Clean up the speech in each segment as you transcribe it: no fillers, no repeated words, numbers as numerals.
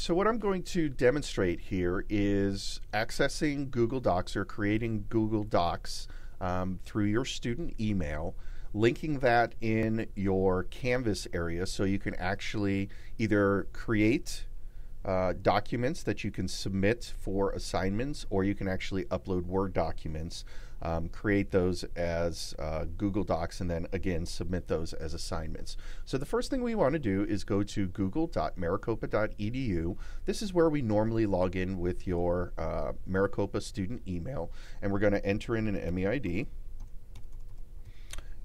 So what I'm going to demonstrate here is accessing Google Docs or creating Google Docs through your student email, linking that in your Canvas area so you can actually either create documents that you can submit for assignments, or you can actually upload Word documents, create those as Google Docs, and then again submit those as assignments. So the first thing we want to do is go to google.maricopa.edu. This is where we normally log in with your Maricopa student email, and we're going to enter in an MEID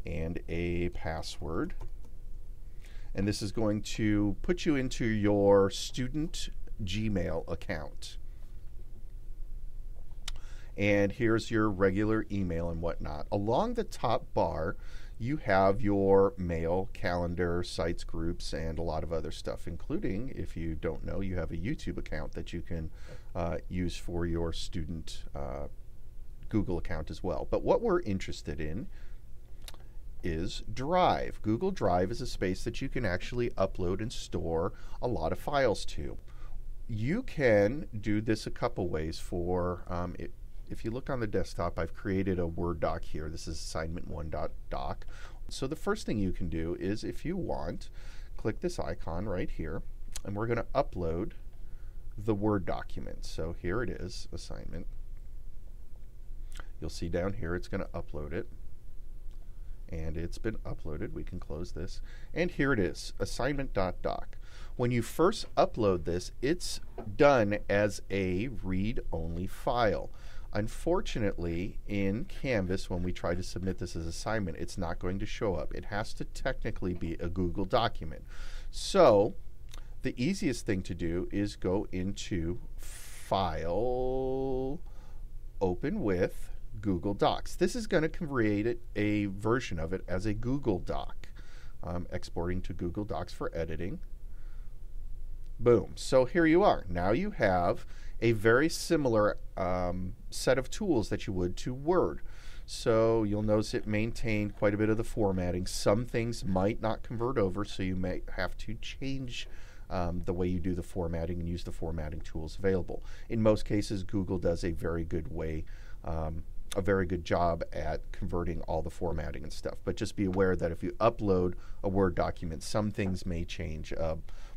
and a password. And this is going to put you into your student Gmail account. And here's your regular email and whatnot. Along the top bar, you have your mail, calendar, sites, groups, and a lot of other stuff, including, if you don't know, you have a YouTube account that you can use for your student Google account as well. But what we're interested in is Drive. Google Drive is a space that you can actually upload and store a lot of files to. You can do this a couple ways. For if you look on the desktop, I've created a Word doc here. This is assignment1.doc. So the first thing you can do is, if you want, click this icon right here, and we're going to upload the Word document. So here it is, assignment. You'll see down here it's going to upload it. And it's been uploaded. We can close this. And here it is, assignment.doc. When you first upload this, it's done as a read-only file. Unfortunately, in Canvas, when we try to submit this as assignment, it's not going to show up. It has to technically be a Google document. So the easiest thing to do is go into File, Open with Google Docs. This is going to create a version of it as a Google Doc, exporting to Google Docs for editing. Boom. So here you are. Now you have a very similar set of tools that you would to Word. So you'll notice it maintained quite a bit of the formatting. Some things might not convert over, so you may have to change the way you do the formatting and use the formatting tools available. In most cases, Google does a very good job at converting all the formatting and stuff. But just be aware that if you upload a Word document, some things may change.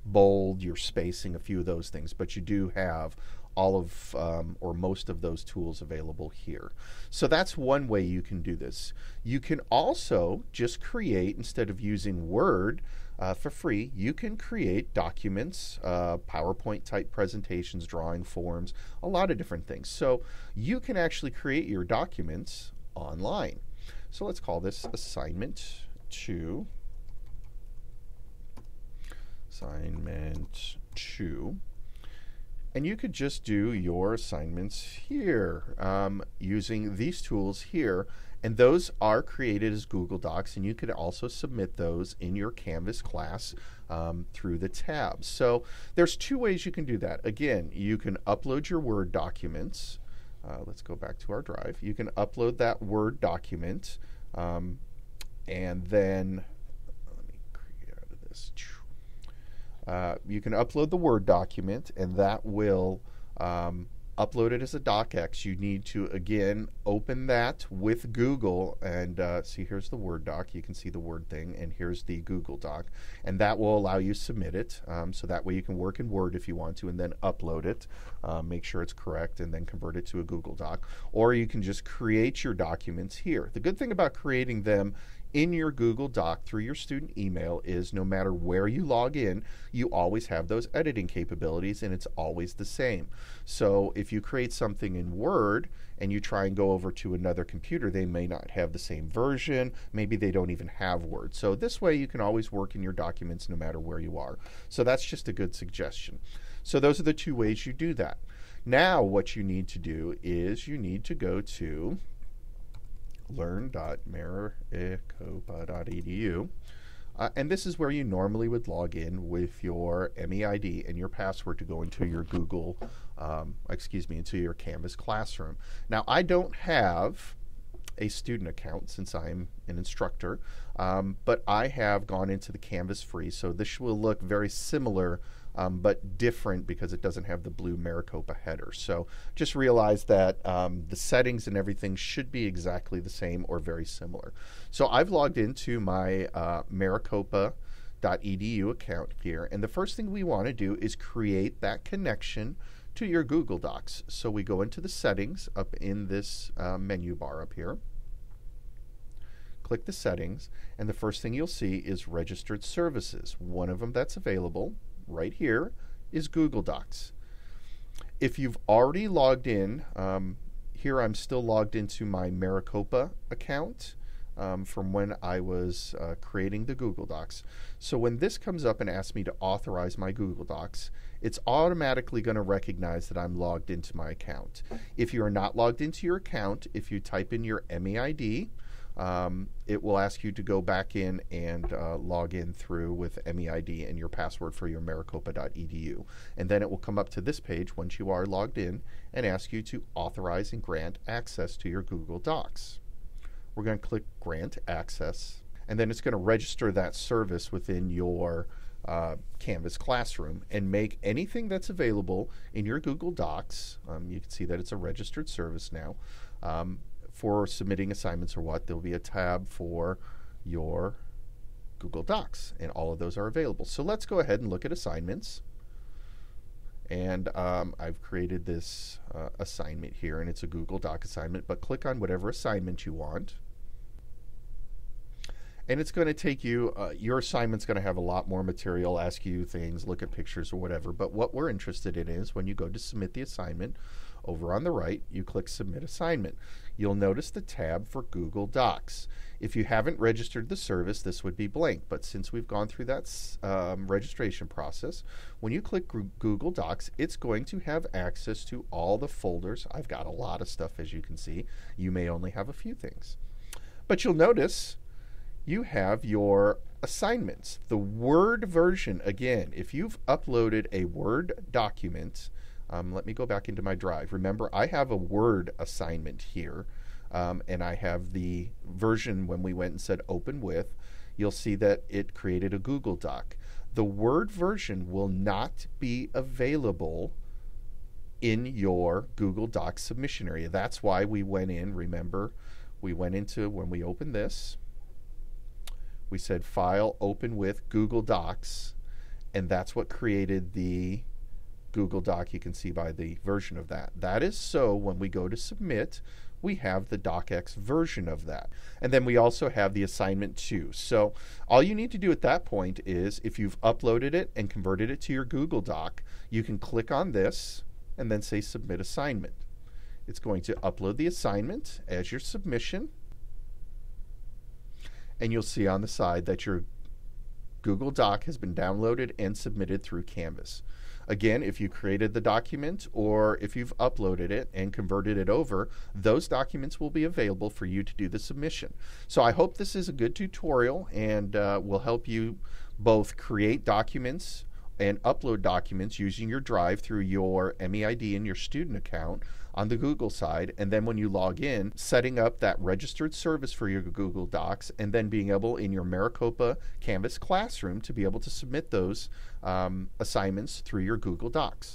Bold, your spacing, a few of those things. But you do have all of or most of those tools available here. So that's one way you can do this. You can also just create, instead of using Word for free, you can create documents, PowerPoint type presentations, drawing forms, a lot of different things. So you can actually create your documents online. So let's call this assignment 2. Assignment 2. And you could just do your assignments here using these tools here. And those are created as Google Docs, and you could also submit those in your Canvas class through the tabs. So there's two ways you can do that. Again, you can upload your Word documents. Let's go back to our Drive. You can upload that Word document, and then let me create out of this. You can upload the Word document, and that will upload it as a docx. You need to, again, open that with Google, and see, here's the Word doc. You can see the Word thing, and here's the Google doc, and that will allow you to submit it. So that way you can work in Word if you want to, and then upload it, make sure it's correct, and then convert it to a Google doc. Or you can just create your documents here. The good thing about creating them in your Google Doc through your student email is no matter where you log in, you always have those editing capabilities, and it's always the same. So if you create something in Word and you try and go over to another computer, they may not have the same version. Maybe they don't even have Word. So this way you can always work in your documents no matter where you are. So that's just a good suggestion. So those are the two ways you do that. Now what you need to do is you need to go to learn.maricopa.edu, and this is where you normally would log in with your MEID and your password to go into your Google, into your Canvas classroom. Now, I don't have a student account since I'm an instructor, but I have gone into the Canvas free, so this will look very similar but different because it doesn't have the blue Maricopa header. So just realize that the settings and everything should be exactly the same or very similar. So I've logged into my Maricopa.edu account here, and the first thing we want to do is create that connection to your Google Docs. So we go into the settings up in this menu bar up here. Click the settings, and the first thing you'll see is registered services. One of them that's available right here is Google Docs. If you've already logged in, here I'm still logged into my Maricopa account from when I was creating the Google Docs. So when this comes up and asks me to authorize my Google Docs, it's automatically going to recognize that I'm logged into my account. If you are not logged into your account, if you type in your MEID, it will ask you to go back in and log in through with MEID and your password for your Maricopa.edu. And then it will come up to this page once you are logged in and ask you to authorize and grant access to your Google Docs. We're going to click Grant Access, and then it's going to register that service within your Canvas classroom and make anything that's available in your Google Docs, you can see that it's a registered service now, for submitting assignments or what. There'll be a tab for your Google Docs, and all of those are available. So let's go ahead and look at assignments. And I've created this assignment here, and it's a Google Doc assignment, but click on whatever assignment you want. And it's going to take you, your assignment's going to have a lot more material, ask you things, look at pictures or whatever. But what we're interested in is when you go to submit the assignment, over on the right, you click Submit Assignment. You'll notice the tab for Google Docs. If you haven't registered the service, this would be blank. But since we've gone through that registration process, when you click Google Docs, it's going to have access to all the folders. I've got a lot of stuff, as you can see. You may only have a few things. But you'll notice you have your assignments. The Word version, again, if you've uploaded a Word document, let me go back into my drive. Remember, I have a Word assignment here, and I have the version when we went and said open with. You'll see that it created a Google Doc. The Word version will not be available in your Google Docs submission area. That's why we went in, remember, we went into, when we opened this, we said File, Open with Google Docs, and that's what created the Google Doc. You can see by the version of that. That is so when we go to submit, we have the DocX version of that. And then we also have the assignment 2. So all you need to do at that point is, if you've uploaded it and converted it to your Google Doc, you can click on this and then say Submit Assignment. It's going to upload the assignment as your submission, and you'll see on the side that your Google Doc has been downloaded and submitted through Canvas. Again, if you created the document or if you've uploaded it and converted it over, those documents will be available for you to do the submission. So I hope this is a good tutorial and will help you both create documents and upload documents using your Drive through your MEID and your student account on the Google side, and then when you log in, setting up that registered service for your Google Docs, and then being able in your Maricopa Canvas classroom to be able to submit those assignments through your Google Docs.